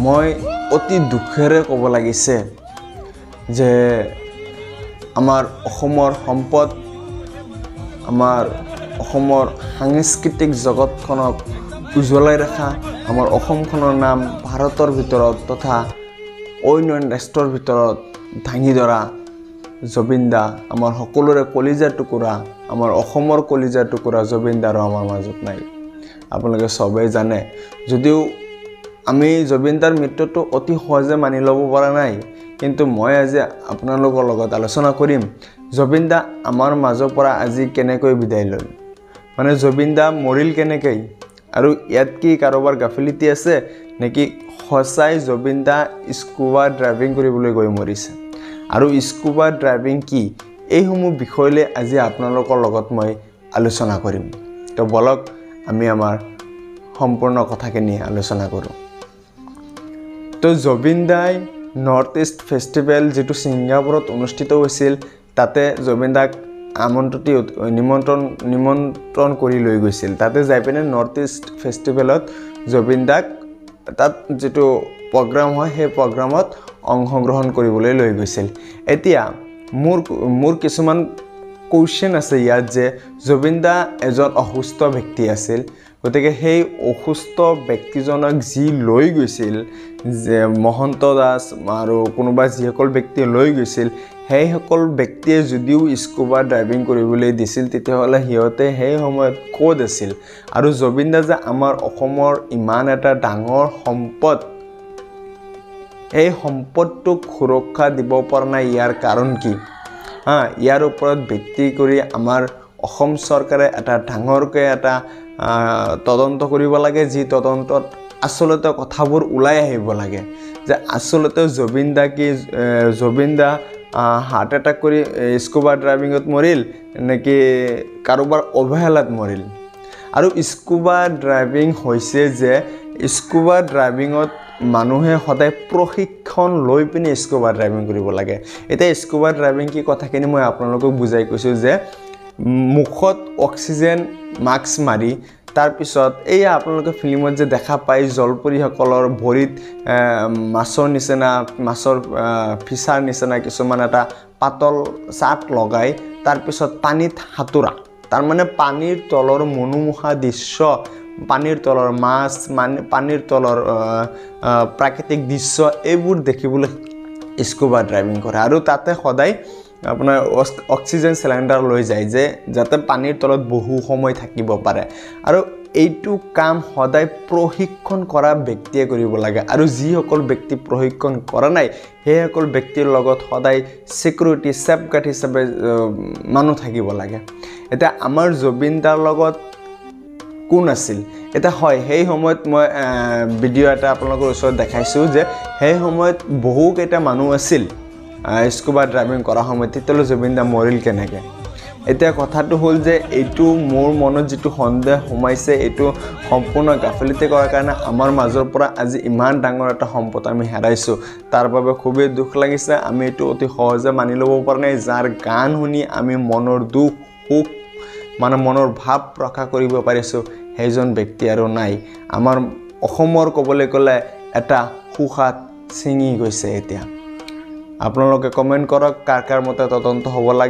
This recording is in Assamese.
মই অতি দুখেৰে ক'ব লাগিছে যে আমাৰ অসমৰ সম্পদ আমাৰ অসমৰ সাংস্কৃতিক জগতখনক উজ্বলাই ৰখা আমাৰ অসমখনৰ নাম ভাৰতৰ ভিতৰত তথা অন্য ৰাষ্ট্ৰৰ ভিতৰত দাঙি ধৰা জুবিন দা আমাৰ সকলোৰে কলিজাৰ টুকুৰা আমাৰ অসমৰ কলিজাৰ টুকুৰা জুবিন দাৰো আমাৰ মাজত নাই আপোনালোকে সবেই জানে যদিও আমি জুবিন দাৰ মৃত্যুটো অতি সহজে মানি ল'ব পৰা নাই কিন্তু মই আজি আপোনালোকৰ লগত আলোচনা কৰিম জুবিন দা আমাৰ মাজৰ পৰা আজি কেনেকৈ বিদায় ল'ল মানে জুবিন দা মৰিল কেনেকৈ আৰু ইয়াত কি কাৰোবাৰ গাফিলতি আছে নেকি সঁচাই জুবিন দা স্কুবা ড্ৰাইভিং কৰিবলৈ গৈ মৰিছে আৰু স্কুবা ড্ৰাইভিং কি এইসমূহ বিষয়লৈ আজি আপোনালোকৰ লগত মই আলোচনা কৰিম তো বলক আমি আমাৰ সম্পূৰ্ণ কথাখিনি আলোচনা কৰোঁ তো জুবিন দাই নৰ্থ ইষ্ট ফেষ্টিভেল যেটো ছিংগাপুৰত অনুষ্ঠিত হৈছিল তাতে জুবিন দাক নিমন্ত্ৰণ কৰি লৈ গৈছিল তাতে যাই পিনে নৰ্থ ইষ্ট ফেষ্টিভেলত জুবিন দাক তাত যেটো প্ৰগ্ৰাম হয় সেই প্ৰগ্ৰামত অংশগ্ৰহণ কৰিবলৈ লৈ গৈছিল এতিয়া মোৰ কিছুমান কোৱেশ্চন আছে ইয়াত যে জুবিন দা এজন অসুস্থ ব্যক্তি আছিল গতিকে সেই অসুস্থ ব্যক্তিজনক যি লৈ গৈছিল যে মহন্ত দাস আৰু কোনোবা যিসকল ব্যক্তি লৈ গৈছিল সেই সকল ব্যক্তিয়ে যদিও স্কুবা ড্ৰাইভিং কৰিবলৈ দিছিল তেতিয়াহ'লে সিহঁতে সেই সময়ত ক'ত আছিল আৰু জুবিন দা যে আমাৰ অসমৰ ইমান এটা ডাঙৰ সম্পদ এই সম্পদটোক সুৰক্ষা দিব পৰা নাই ইয়াৰ কাৰণ কি ইয়াৰ ওপৰত ভিত্তি কৰি আমাৰ অসম চৰকাৰে এটা ডাঙৰকৈ এটা তদন্ত কৰিব লাগে যি তদন্তত আসলতে কথাবোৰ ওলাই আহিব লাগে যে আসলতে জুবিন দা হাৰ্ট এটাক কৰি স্কুবা ড্ৰাইভিঙত মৰিল নেকি কাৰোবাৰ অৱহেলাত মৰিল আৰু স্কুবা ড্ৰাইভিং হৈছে যে স্কুবা ড্ৰাইভিঙত মানুহে সদায় প্ৰশিক্ষণ লৈ পিনে স্কুবা ড্ৰাইভিং কৰিব লাগে এতিয়া স্কুবা ড্ৰাইভিং কি কথাখিনি মই আপোনালোকক বুজাই কৈছোঁ যে মুখত অক্সিজেন মাস্ক মাৰি তাৰপিছত এই আপোনালোকে ফিল্মত যে দেখা পায় জলপৰীসকলৰ ভৰিত মাছৰ নিচিনা মাছৰ ফিচাৰ নিচিনা কিছুমান এটা পাতল চাট লগাই তাৰপিছত পানীত সাঁতোৰা তাৰমানে পানীৰ তলৰ মনোমোহা দৃশ্য পানীৰ তলৰ মাছ পানীৰ তলৰ প্ৰাকৃতিক দৃশ্য এইবোৰ দেখিবলৈ স্কুবা ড্ৰাইভিং কৰে আৰু তাতে সদায় আপোনাৰ অক্সিজেন সিলিণ্ডাৰ লৈ যায় যে যাতে পানীৰ তলত বহু সময় থাকিব পাৰে আৰু এইটো কাম সদায় প্ৰশিক্ষণ কৰা ব্যক্তিয়ে কৰিব লাগে আৰু যিসকল ব্যক্তি প্ৰশিক্ষণ কৰা নাই সেইসকল ব্যক্তিৰ লগত সদায় সিকিউৰিটি সেফগাৰ্ড হিচাপে মানুহ থাকিব লাগে এতিয়া আমাৰ জুবিন দাৰ লগত কোন আছিল এটা হয় সেই সময়ত মই ভিডিঅ' এটা আপোনালোকৰ ওচৰত দেখাইছোঁ যে সেই সময়ত বহুকেইটা মানুহ আছিল স্কুবা ড্ৰাইভিং কৰা সময়ত তেতিয়ালৈ জুবিন দা মৰিল কেনেকৈ এতিয়া কথাটো হ'ল যে এইটো মোৰ মনত যিটো সন্দেহ সোমাইছে এইটো সম্পূৰ্ণ গাফিলতি কৰাৰ কাৰণে আমাৰ মাজৰ পৰা আজি ইমান ডাঙৰ এটা সম্পদ আমি হেৰাইছোঁ তাৰ বাবে খুবেই দুখ লাগিছে আমি এইটো অতি সহজে মানি ল'ব পৰা নাই যাৰ গান শুনি আমি মনৰ দুখ সুখ মানে মনৰ ভাৱ প্ৰকাশ কৰিব পাৰিছোঁ সেইজন ব্যক্তি আৰু নাই আমাৰ অসমৰ ক'বলৈ গ'লে এটা সুখাত ছিঙি গৈছে এতিয়া আপোনালোকে কমেণ্ট কৰক কাৰ মতে তদন্ত হ'ব লাগে